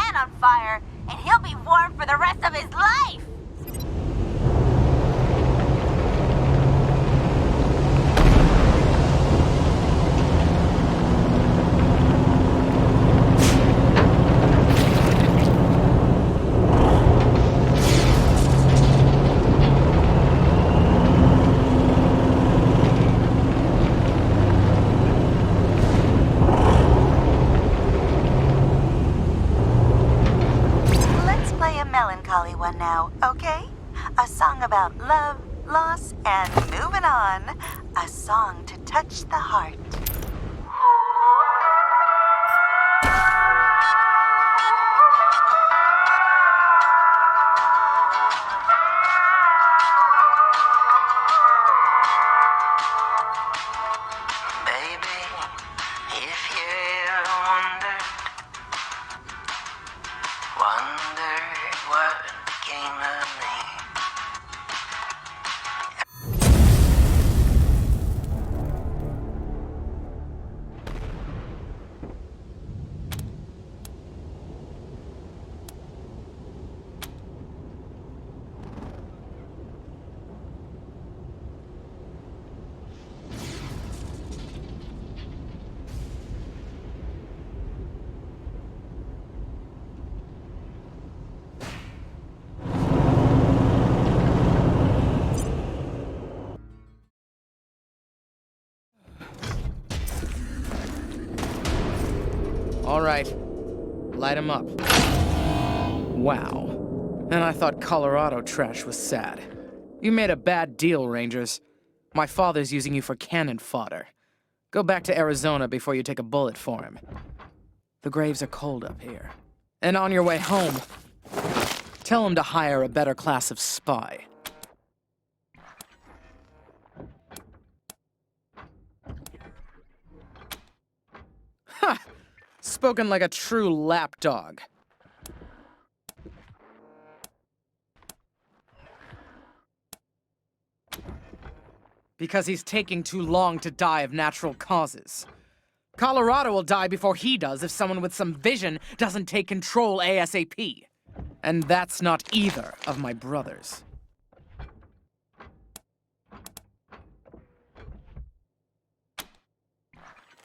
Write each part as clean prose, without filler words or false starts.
can on fire, and he'll be warm for the rest of his life! Melancholy one now, okay? A song about love, loss, and moving on. A song to touch the heart. Baby, if you ever wondered what became of me. All right, light him up. Wow. And I thought Colorado trash was sad. You made a bad deal, Rangers. My father's using you for cannon fodder. Go back to Arizona before you take a bullet for him. The graves are cold up here. And on your way home, tell him to hire a better class of spy. Ha! Spoken like a true lapdog. Because he's taking too long to die of natural causes. Colorado will die before he does if someone with some vision doesn't take control ASAP. And that's not either of my brothers.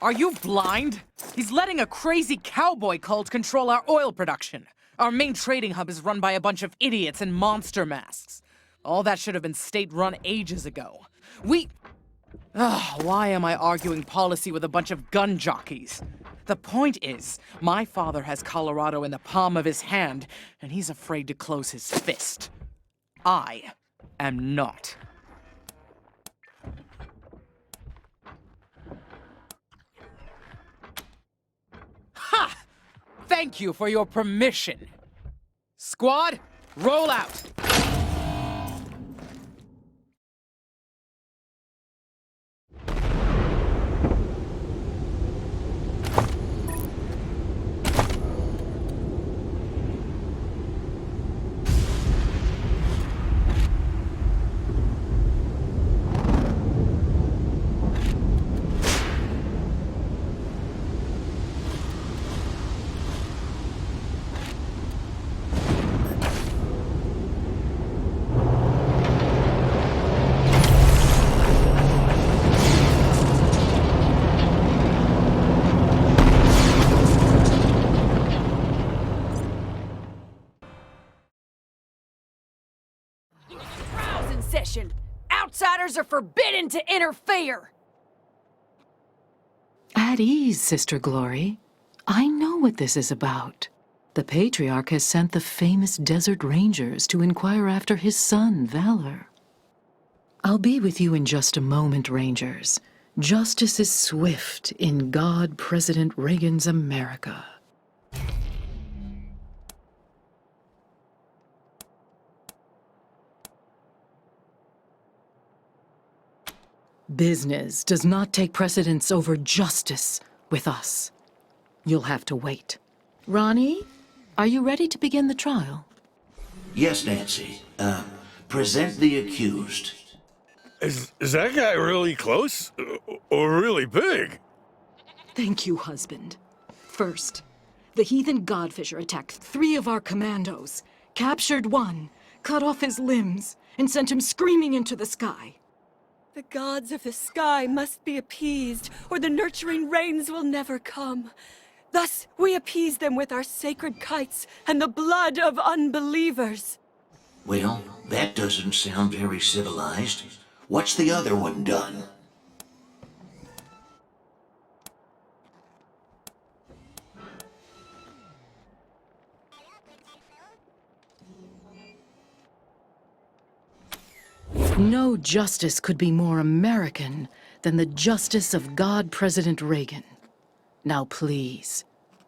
Are you blind? He's letting a crazy cowboy cult control our oil production. Our main trading hub is run by a bunch of idiots in monster masks. All that should have been state-run ages ago. Why am I arguing policy with a bunch of gun jockeys? The point is, my father has Colorado in the palm of his hand, and he's afraid to close his fist. I am not. Ha! Thank you for your permission. Squad, roll out! Session. Outsiders are forbidden to interfere! At ease, Sister Glory. I know what this is about. The Patriarch has sent the famous Desert Rangers to inquire after his son, Valor. I'll be with you in just a moment, Rangers. Justice is swift in God President Reagan's America. Business does not take precedence over justice with us. You'll have to wait. Ronnie, are you ready to begin the trial? Yes, Nancy. Present the accused. Is that guy really close? Or really big? Thank you, husband. First, The heathen Godfisher attacked 3 of our commandos, captured 1, cut off his limbs, and sent him screaming into the sky. The gods of the sky must be appeased, or the nurturing rains will never come. Thus, we appease them with our sacred kites and the blood of unbelievers. Well, that doesn't sound very civilized. What's the other one done? No justice could be more American than the justice of God President Reagan. Now please,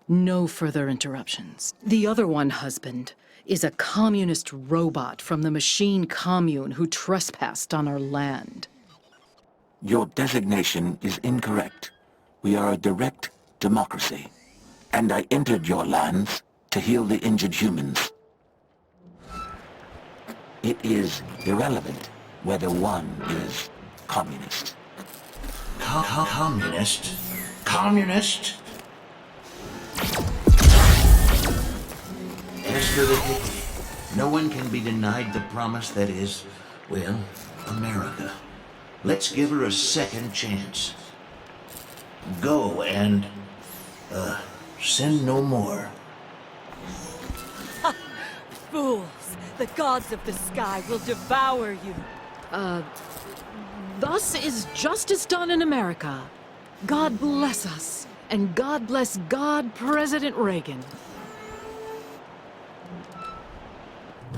no further interruptions. The other one, husband, is a communist robot from the machine commune who trespassed on our land. Your designation is incorrect. We are a direct democracy, and I entered your lands to heal the injured humans. It is irrelevant whether one is communist. Communist? Communist? As for the hippie, no one can be denied the promise that is, well, America. Let's give her a second chance. Go and, sin no more. Fools! The gods of the sky will devour you. Thus is justice done in America. God bless us, and God bless God President Reagan.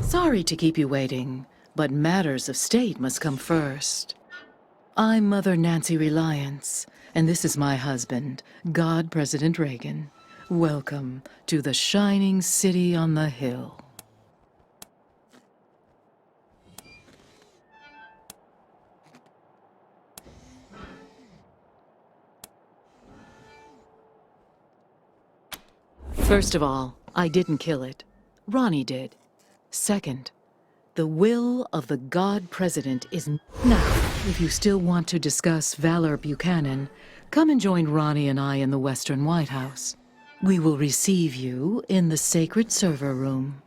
Sorry to keep you waiting, but matters of state must come first. I'm Mother Nancy Reliance, and this is my husband, God President Reagan. Welcome to the shining city on the hill. First of all, I didn't kill it. Ronnie did. Second, the will of the God President is... Now, if you still want to discuss Valor Buchanan, come and join Ronnie and I in the Western White House. We will receive you in the sacred server room.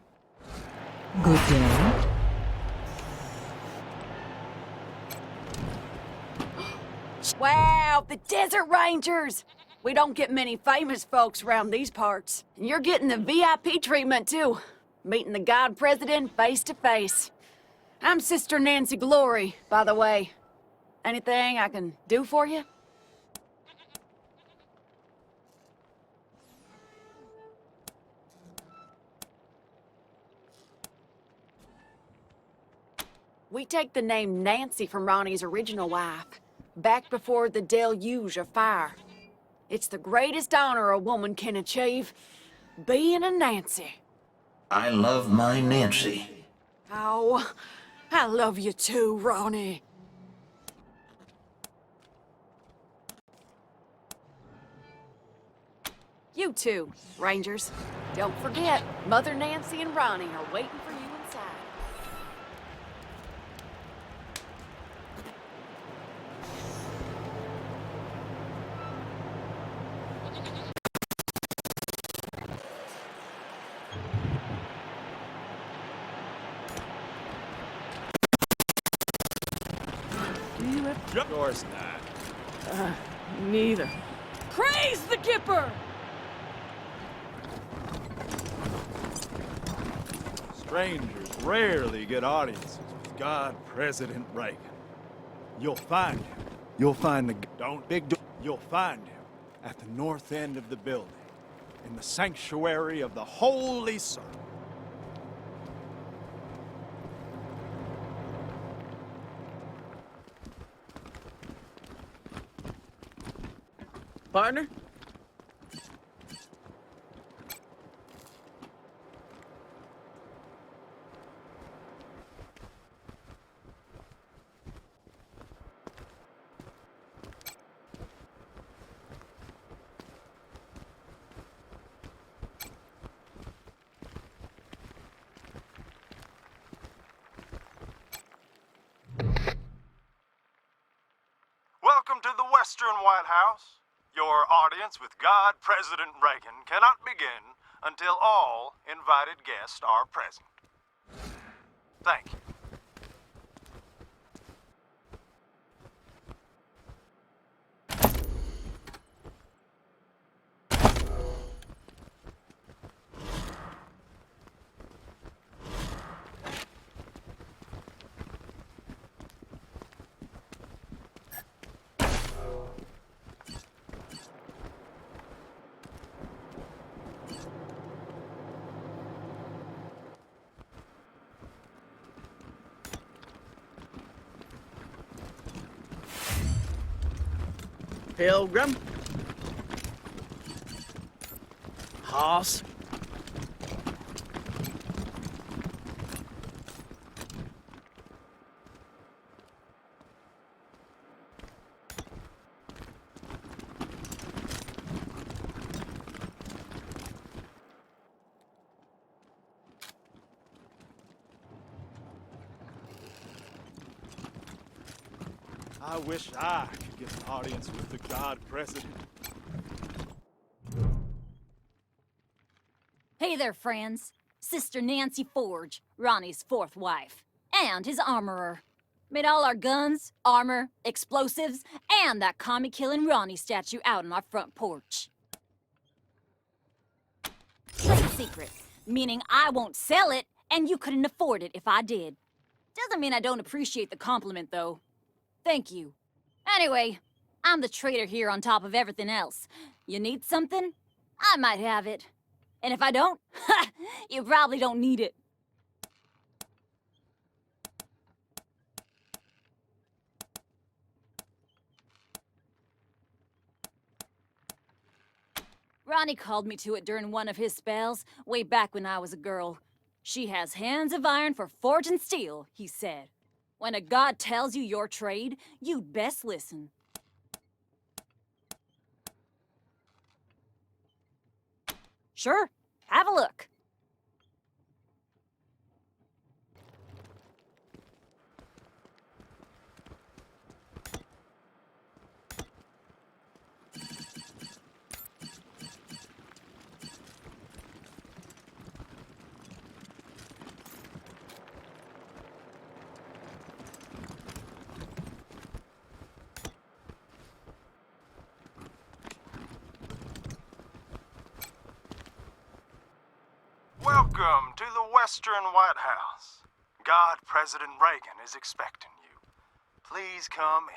Good day. Wow, the Desert Rangers! We don't get many famous folks around these parts. And you're getting the VIP treatment, too. Meeting the God President face to face. I'm Sister Nancy Glory, by the way. Anything I can do for you? We take the name Nancy from Ronnie's original wife, back before the deluge of fire. It's the greatest honor a woman can achieve, being a Nancy. I love my Nancy. Oh, I love you too, Ronnie. You too, Rangers. Don't forget, Mother Nancy and Ronnie are waiting for you inside. Of course not. Neither. Praise the Gipper! Strangers rarely get audiences with God President Reagan. You'll find him. You'll find the... Don't big... You'll find him at the north end of the building, in the sanctuary of the Holy Circle. Partner? Welcome to the Western White House. Your audience with God President Reagan cannot begin until all invited guests are present. Thank you. Pilgrim. Hoss. I wish I could get an audience with the God President. Hey there, friends. Sister Nancy Forge, Ronnie's fourth wife, and his armorer. Made all our guns, armor, explosives, and that commie-killing Ronnie statue out on our front porch. Trade secret, meaning I won't sell it, and you couldn't afford it if I did. Doesn't mean I don't appreciate the compliment, though. Thank you. Anyway, I'm the trader here on top of everything else. You need something? I might have it. And if I don't, you probably don't need it. Ronnie called me to it during one of his spells, way back when I was a girl. She has hands of iron for forging steel, he said. When a god tells you your trade, you'd best listen. Sure, have a look. Welcome to the Western White House. God President Reagan is expecting you. Please come in.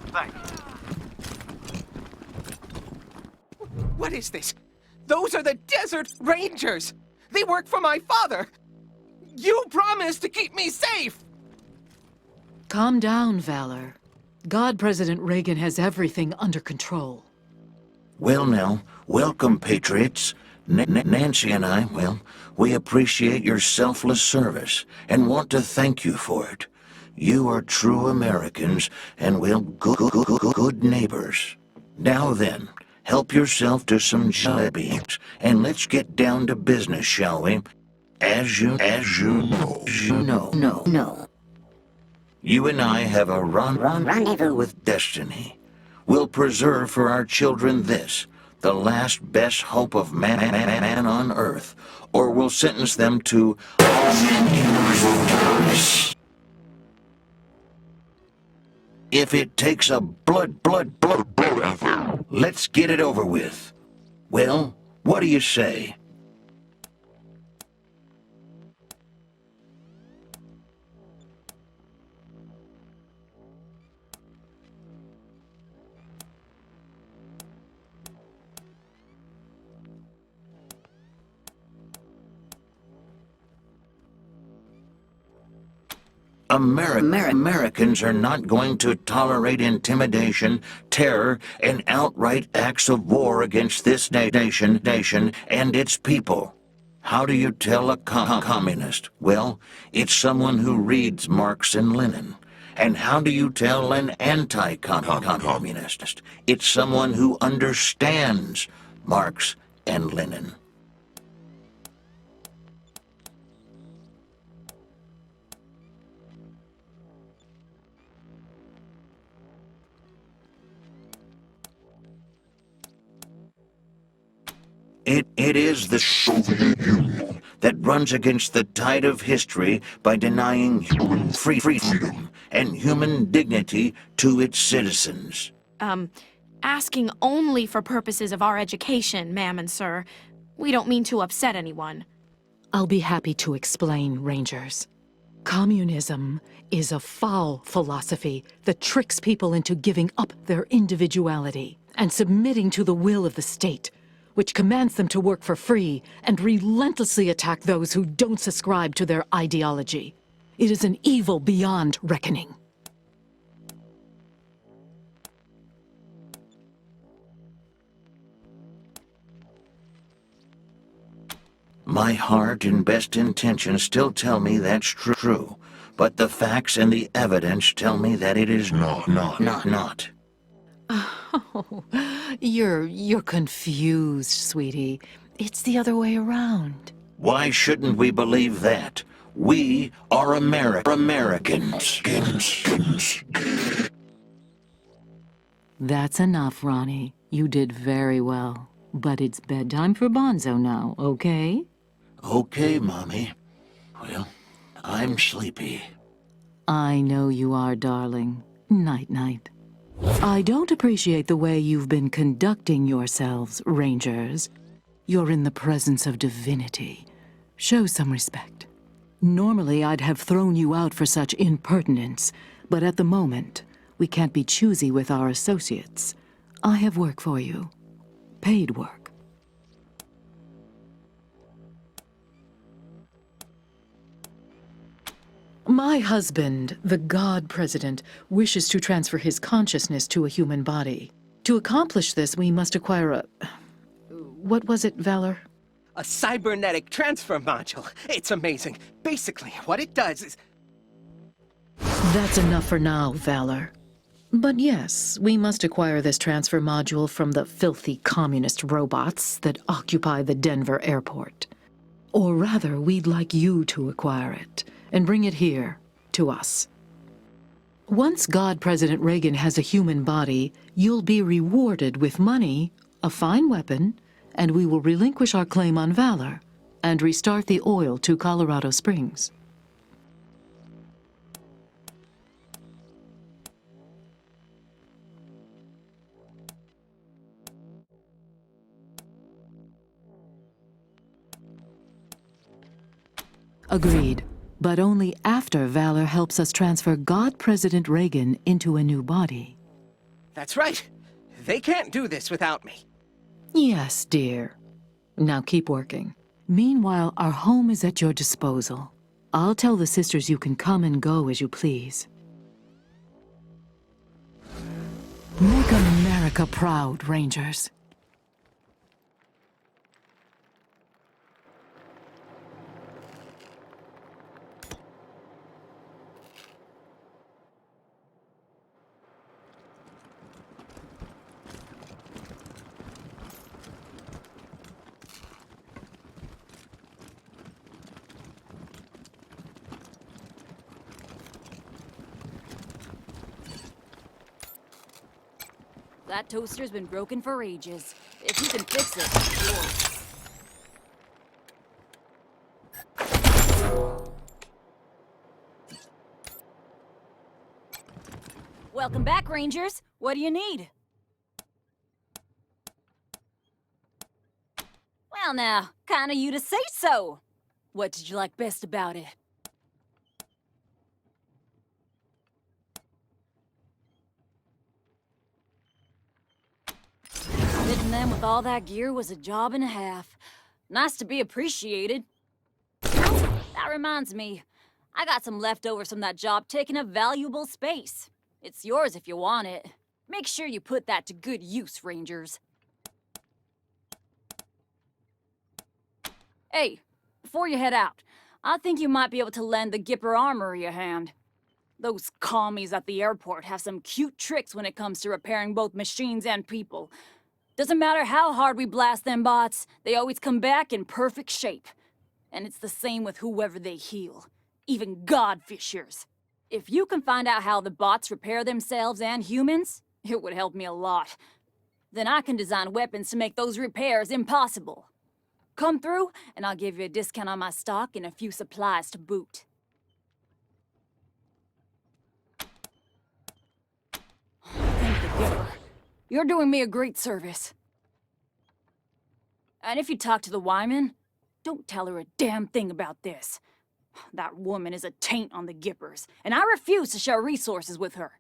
Thank you. What is this? Those are the Desert Rangers! They work for my father! You promised to keep me safe! Calm down, Valor. God President Reagan has everything under control. Well now, welcome, Patriots. Nancy and I, well, we appreciate your selfless service and want to thank you for it. You are true Americans and, well, good neighbors. Now then, help yourself to some jelly and let's get down to business, shall we? As you know. You and I have a rendezvous with destiny. We'll preserve for our children this, the last best hope of man on earth, or we'll sentence them to if it takes a blood, let's get it over with. Well, what do you say? Americans are not going to tolerate intimidation, terror, and outright acts of war against this nation and its people. How do you tell a communist? Well, it's someone who reads Marx and Lenin. And how do you tell an anti-communist? It's someone who understands Marx and Lenin. It is the Soviet Union that runs against the tide of history by denying human freedom and human dignity to its citizens. Asking only for purposes of our education, ma'am and sir. We don't mean to upset anyone. I'll be happy to explain, Rangers. Communism is a foul philosophy that tricks people into giving up their individuality and submitting to the will of the state, which commands them to work for free and relentlessly attack those who don't subscribe to their ideology. It is an evil beyond reckoning. My heart and best intentions still tell me that's true, but the facts and the evidence tell me that it is not. Oh, you're confused, sweetie. It's the other way around. Why shouldn't we believe that? We are Americans. That's enough, Ronnie. You did very well. But it's bedtime for Bonzo now, okay? Okay, Mommy. Well, I'm sleepy. I know you are, darling. Night-night. I don't appreciate the way you've been conducting yourselves, Rangers. You're in the presence of divinity. Show some respect. Normally, I'd have thrown you out for such impertinence, but at the moment, we can't be choosy with our associates. I have work for you. Paid work. My husband, the God President, wishes to transfer his consciousness to a human body. To accomplish this, we must acquire a... What was it, Valor? A cybernetic transfer module. It's amazing. Basically, what it does is... That's enough for now, Valor. But yes, we must acquire this transfer module from the filthy communist robots that occupy the Denver airport. Or rather, we'd like you to acquire it and bring it here, to us. Once God President Reagan has a human body, you'll be rewarded with money, a fine weapon, and we will relinquish our claim on Valor and restart the oil to Colorado Springs. Agreed, but only after Valor helps us transfer God President Reagan into a new body. That's right. They can't do this without me. Yes, dear. Now keep working. Meanwhile, our home is at your disposal. I'll tell the sisters you can come and go as you please. Make America proud, Rangers. That toaster's been broken for ages. If you can fix it, sure. Welcome back, Rangers. What do you need? Well now, kinda you to say so. What did you like best about it? Fitting them with all that gear was a job and a half. Nice to be appreciated. That reminds me, I got some leftovers from that job taking up valuable space. It's yours if you want it. Make sure you put that to good use, Rangers. Hey, before you head out, I think you might be able to lend the Gipper Armory a hand. Those commies at the airport have some cute tricks when it comes to repairing both machines and people. Doesn't matter how hard we blast them bots, they always come back in perfect shape. And it's the same with whoever they heal. Even Godfishers. If you can find out how the bots repair themselves and humans, it would help me a lot. Then I can design weapons to make those repairs impossible. Come through, and I'll give you a discount on my stock and a few supplies to boot. Thank the Gipper. You're doing me a great service. And if you talk to the Wyman, don't tell her a damn thing about this. That woman is a taint on the Gippers, and I refuse to share resources with her.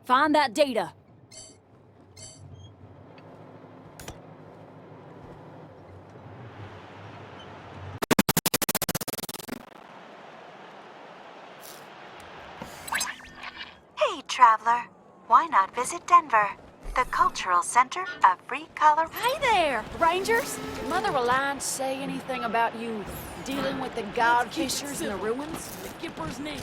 Find that data. Hey, traveler. Why not visit Denver, the cultural center of free Colorado? Hey there, Rangers! Did Mother Alliance say anything about you dealing with the godfishers in the ruins? The Gipper's name.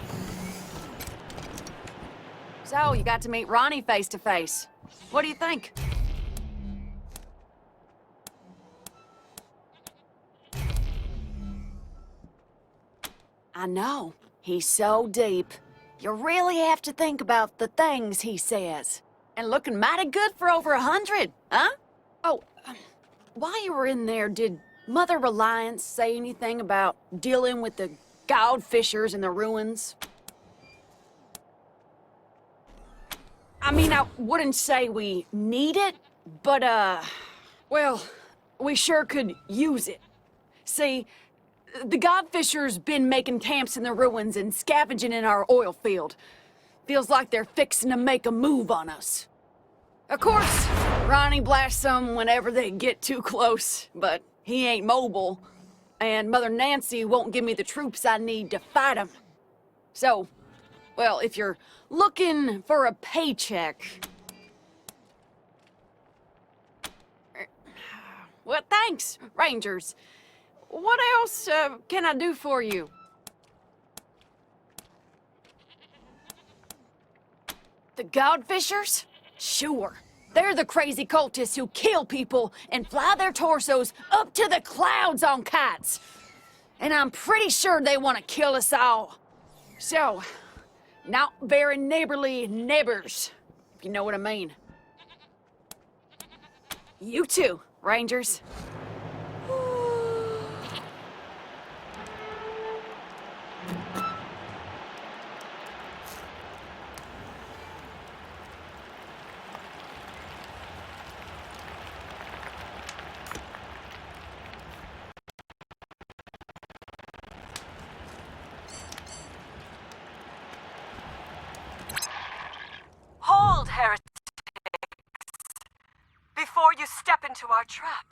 So, you got to meet Ronnie face to face. What do you think? I know. He's so deep. You really have to think about the things he says. And looking mighty good for over 100, huh? Oh, while you were in there, did Mother Reliance say anything about dealing with the godfishers in the ruins? I mean, I wouldn't say we need it, but, well, we sure could use it. See, the godfishers been making camps in the ruins and scavenging in our oil field. Feels like they're fixing to make a move on us. Of course, Ronnie blasts them whenever they get too close, but he ain't mobile, and Mother Nancy won't give me the troops I need to fight them. So, well, if you're looking for a paycheck... Well, thanks, Rangers. What else can I do for you? The Godfishers? Sure. They're the crazy cultists who kill people and fly their torsos up to the clouds on kites. And I'm pretty sure they want to kill us all. So, not very neighborly neighbors, if you know what I mean. You too, Rangers. Hold, heretics, before you step into our trap.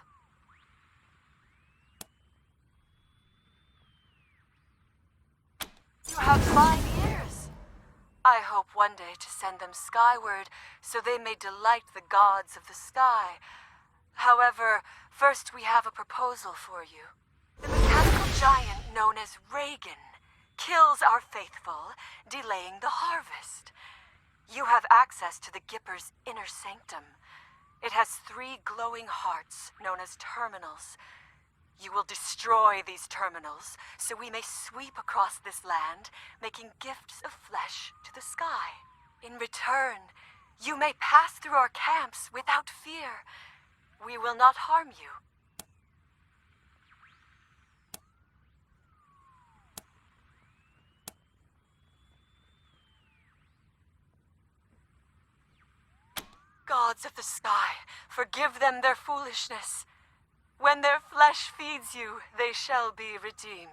You have fine ears. I hope one day to send them skyward so they may delight the gods of the sky. However, first we have a proposal for you. The mechanical giant known as Reagan kills our faithful, delaying the harvest. You have access to the Gipper's inner sanctum. It has 3 glowing hearts, known as terminals. You will destroy these terminals, so we may sweep across this land, making gifts of flesh to the sky. In return, you may pass through our camps without fear. We will not harm you. Gods of the sky, forgive them their foolishness. When their flesh feeds you, they shall be redeemed.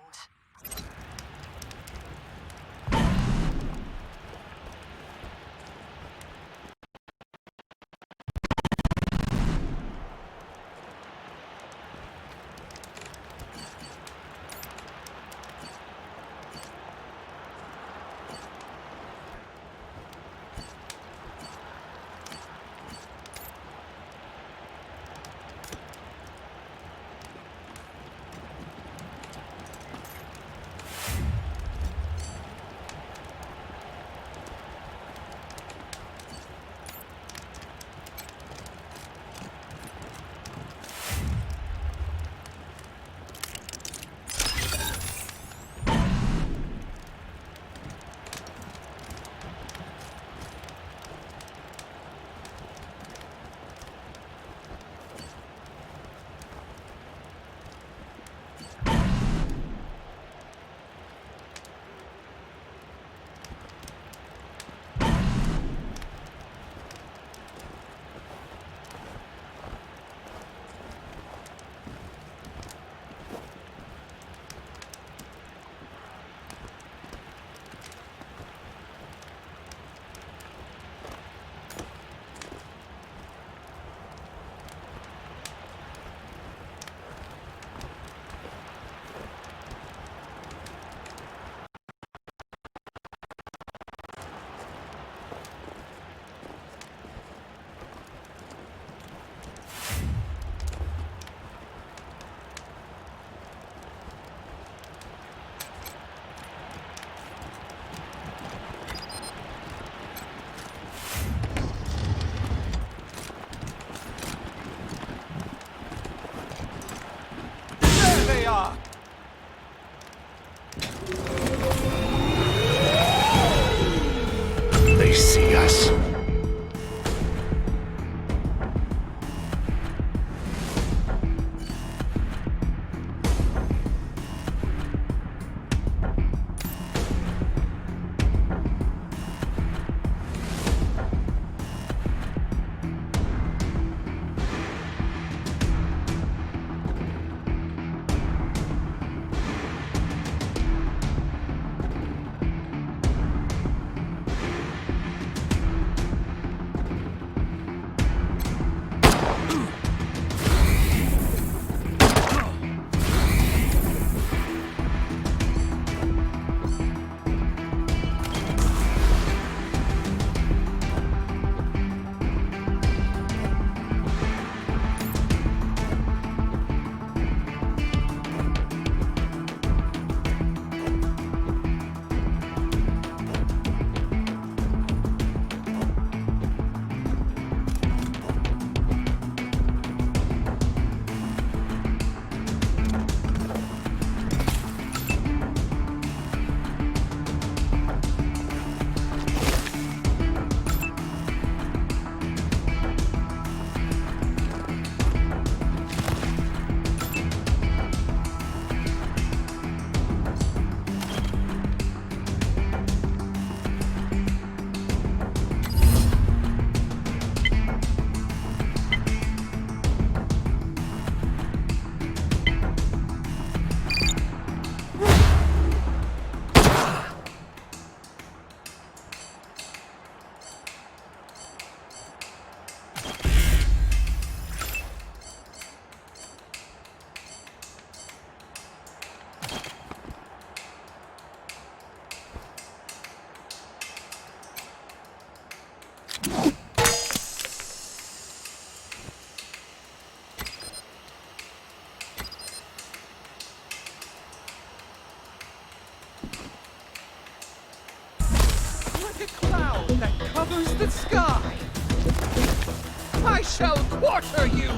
I shall quarter you!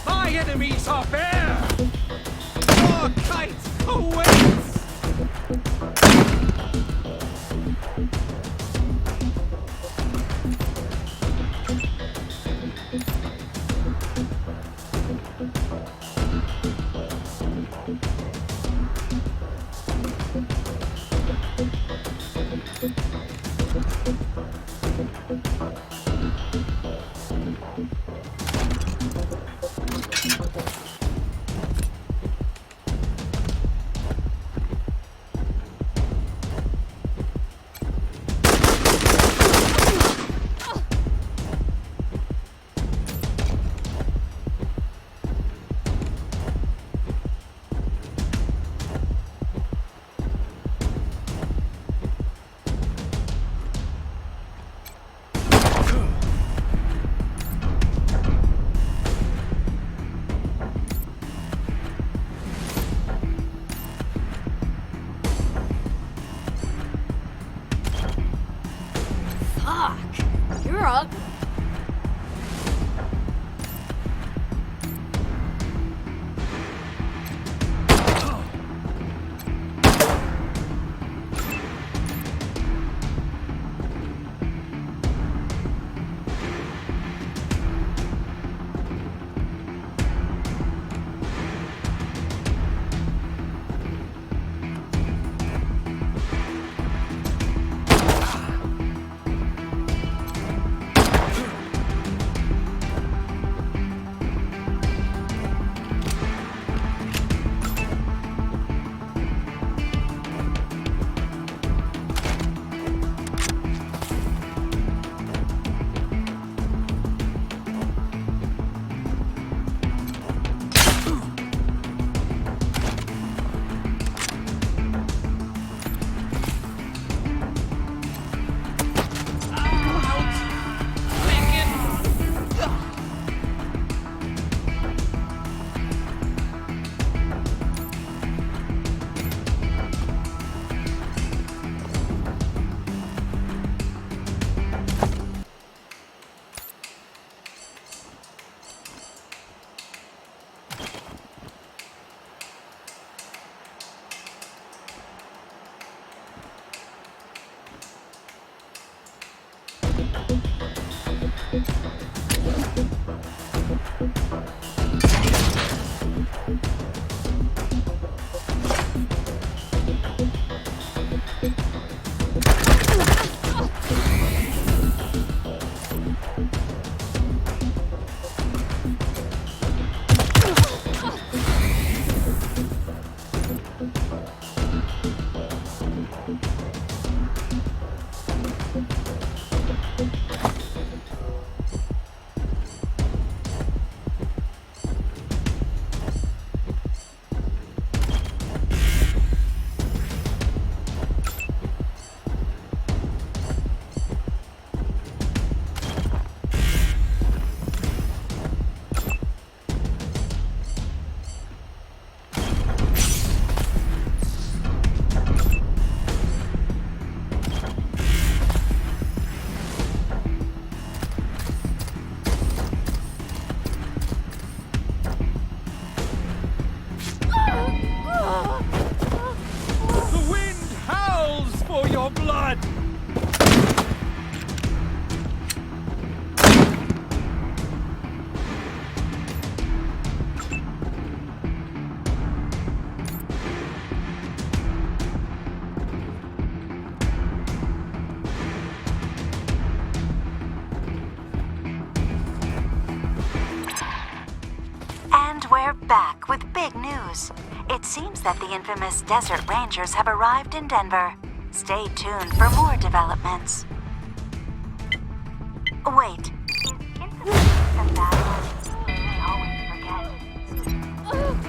My enemies are bare! Your kite awaits! Fuck! You're up. We're back with big news. It seems that the infamous Desert Rangers have arrived in Denver. Stay tuned for more developments. Wait. Is infamous a bad one? I always forget.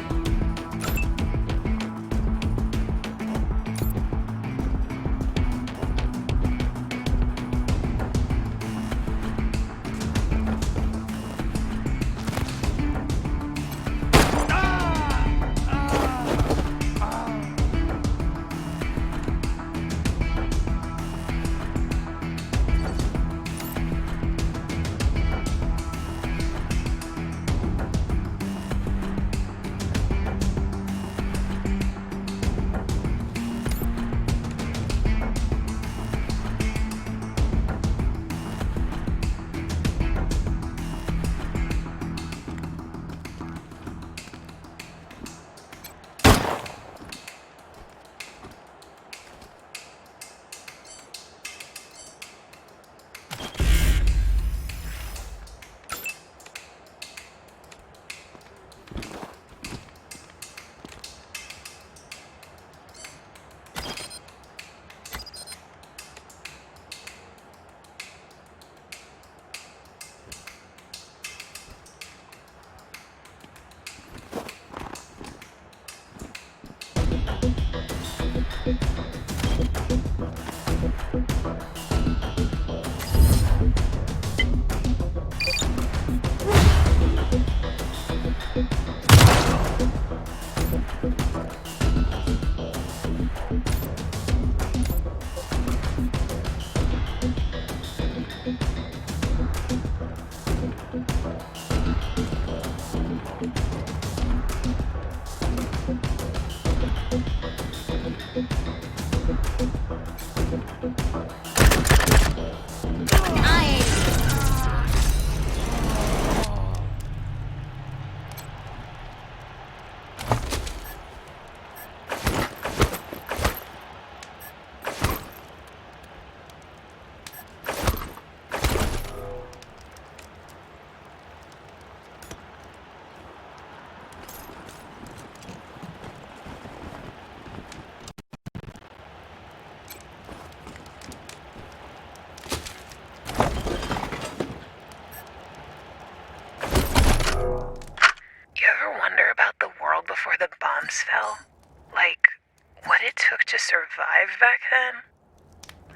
survive back then?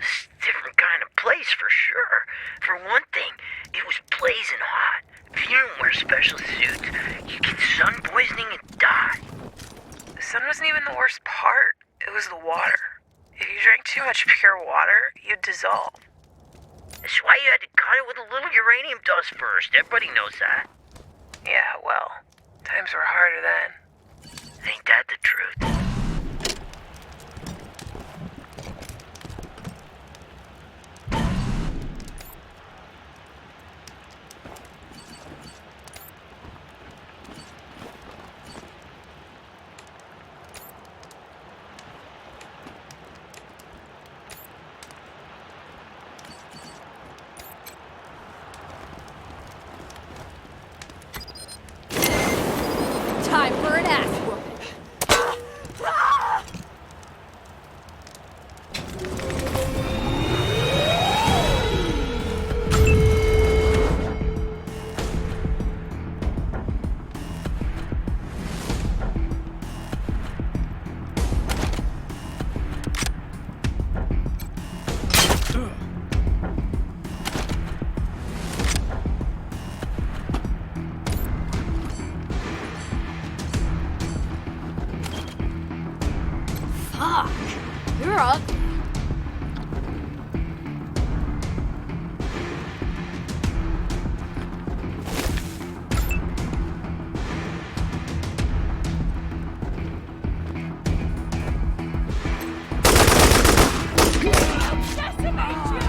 It's a different kind of place for sure. For one thing, it was blazing hot. If you didn't wear special suits, you get sun poisoning and die. The sun wasn't even the worst part. It was the water. If you drank too much pure water, you'd dissolve. That's why you had to cut it with a little uranium dust first. Everybody knows that. Yeah, well, times were harder then. Ain't that the truth? Time for an ass whooping. Fuck! You're ugly. Decimate you!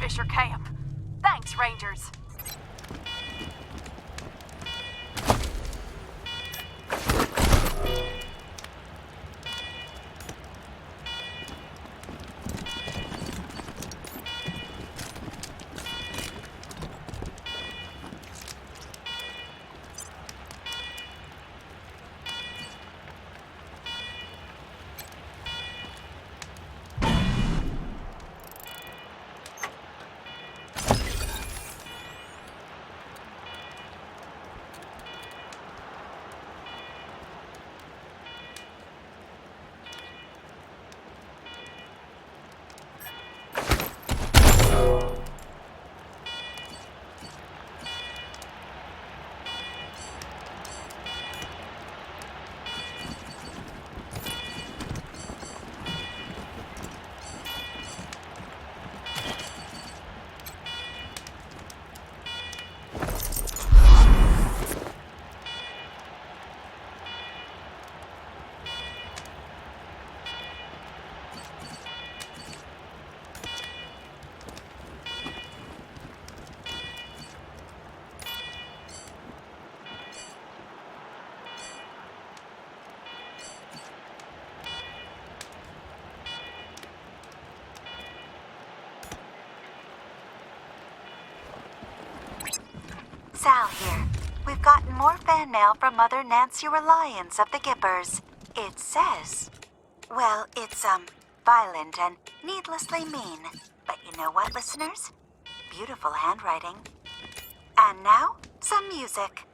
Fisher Camp. Thanks, Rangers. Sal here. We've gotten more fan mail from Mother Nancy Reliance of the Gippers. It says, well, it's, violent and needlessly mean. But you know what, listeners? Beautiful handwriting. And now, some music.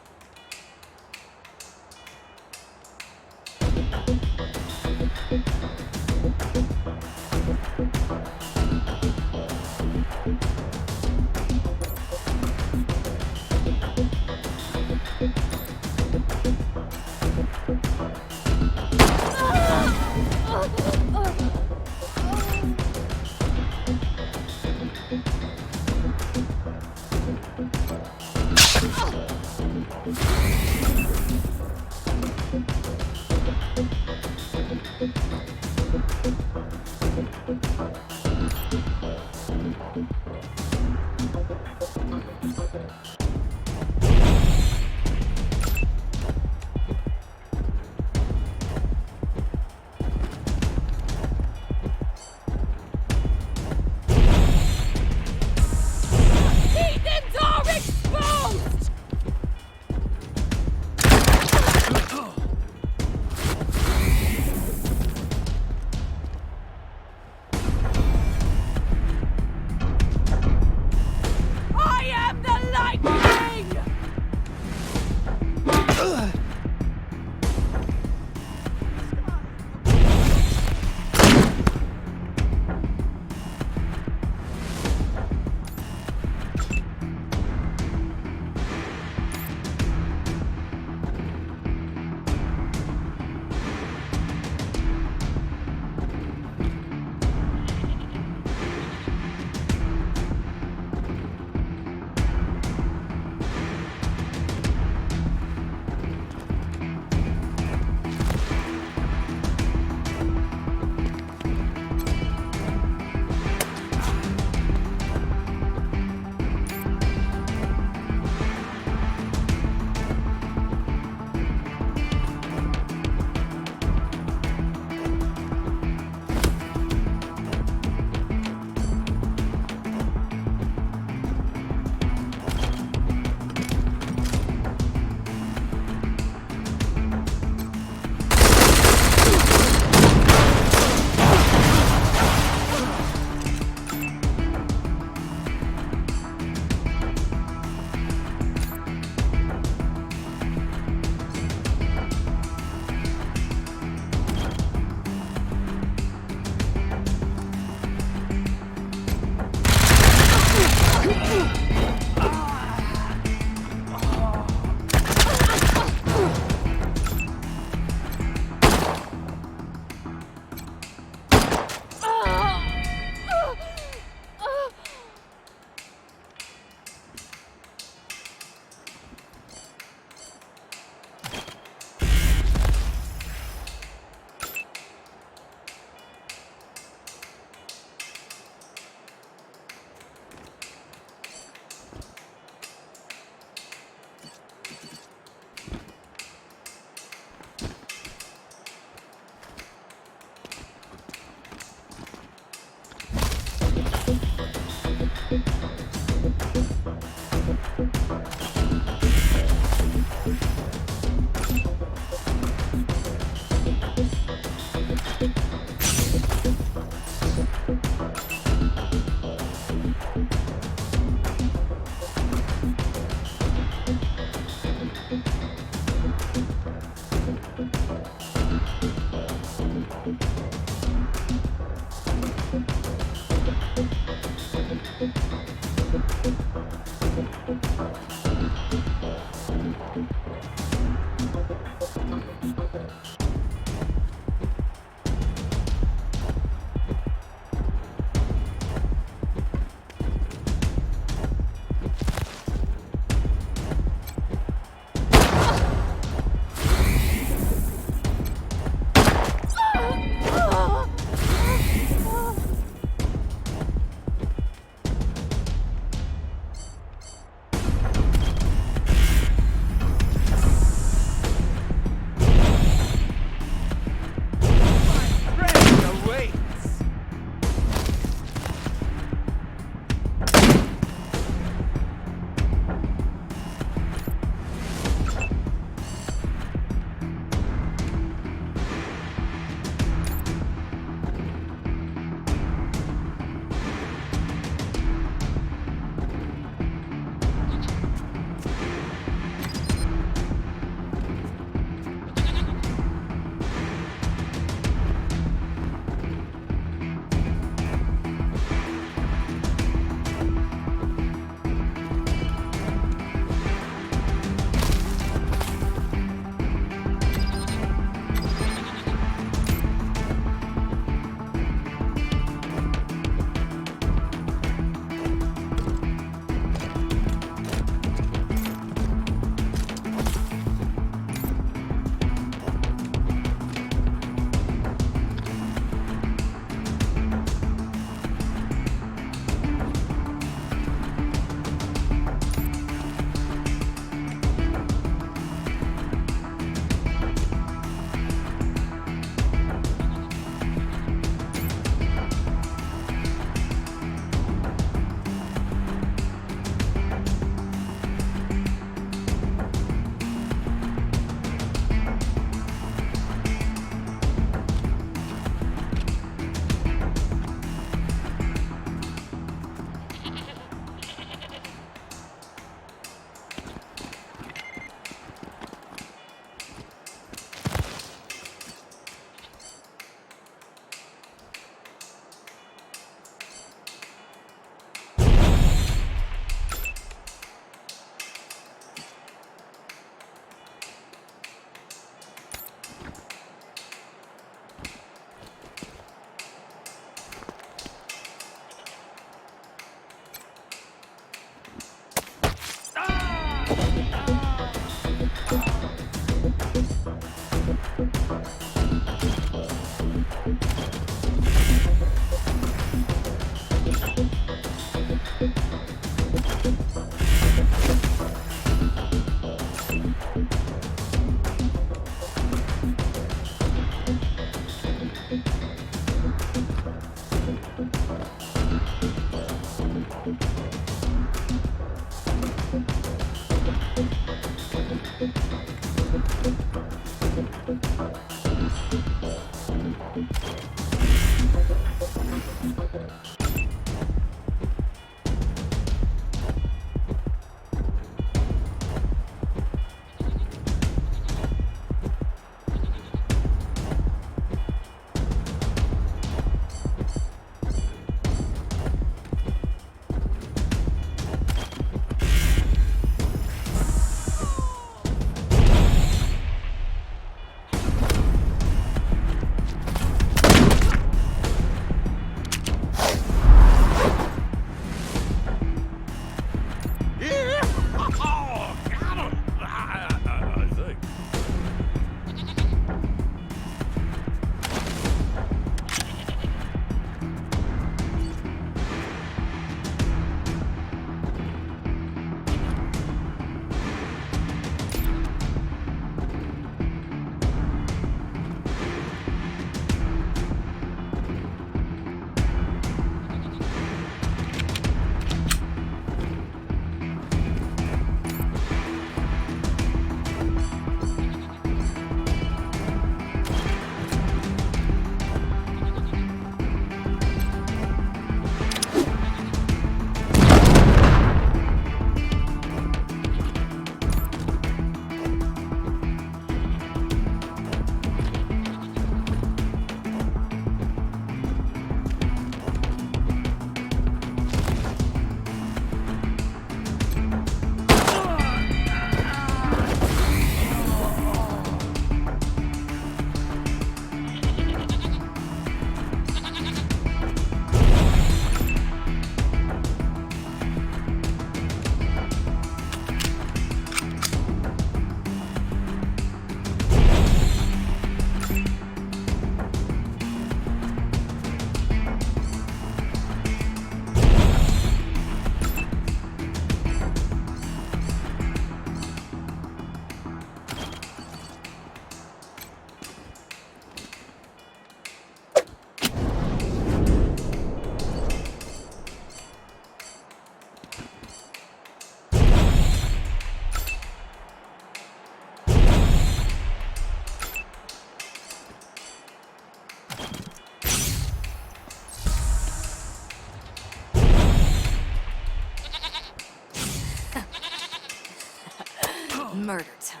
Murder time.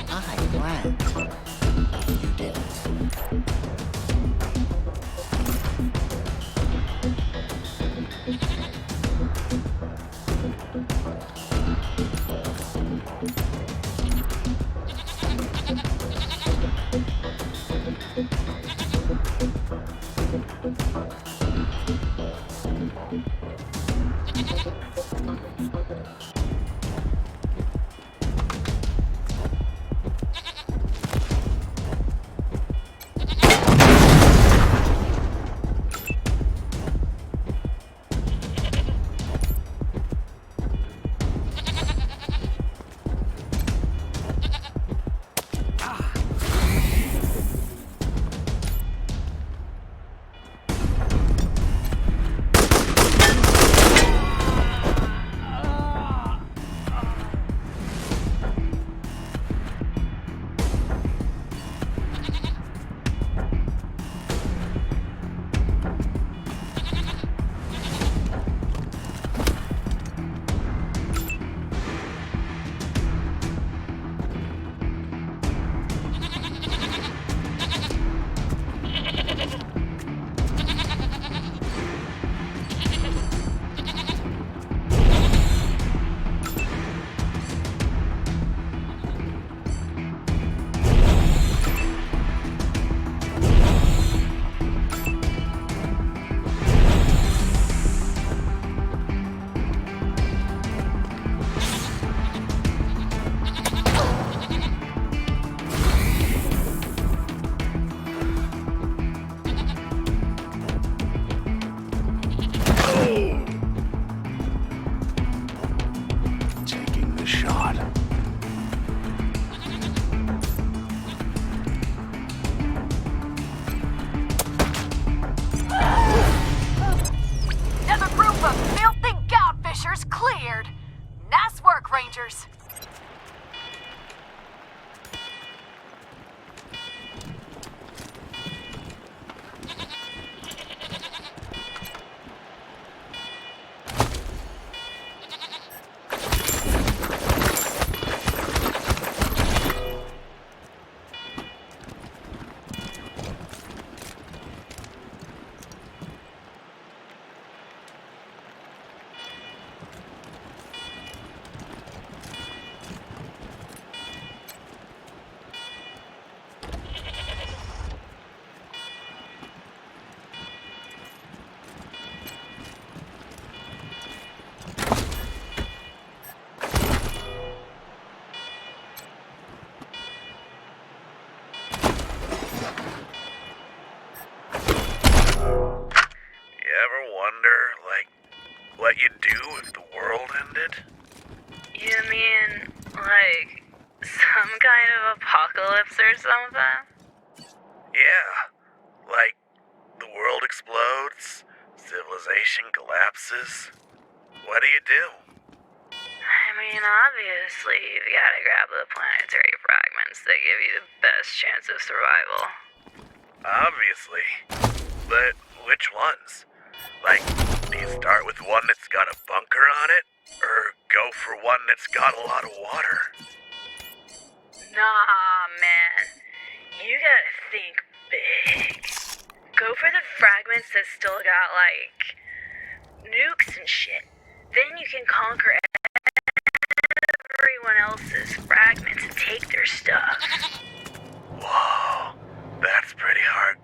I'm glad you didn't. Taking the shot. Another group of filthy godfishers cleared. Nice work, Rangers. What you'd do if the world ended? You mean, like, some kind of apocalypse or something? Yeah. Like, the world explodes, civilization collapses. What do you do? I mean, obviously, you've got to grab the planetary fragments that give you the best chance of survival. Obviously. But which ones? Like, do you start with one that's got a bunker on it? Or go for one that's got a lot of water? Nah, man. You gotta think big. Go for the fragments that still got, like, nukes and shit. Then you can conquer everyone else's fragments and take their stuff. Whoa, that's pretty hardcore.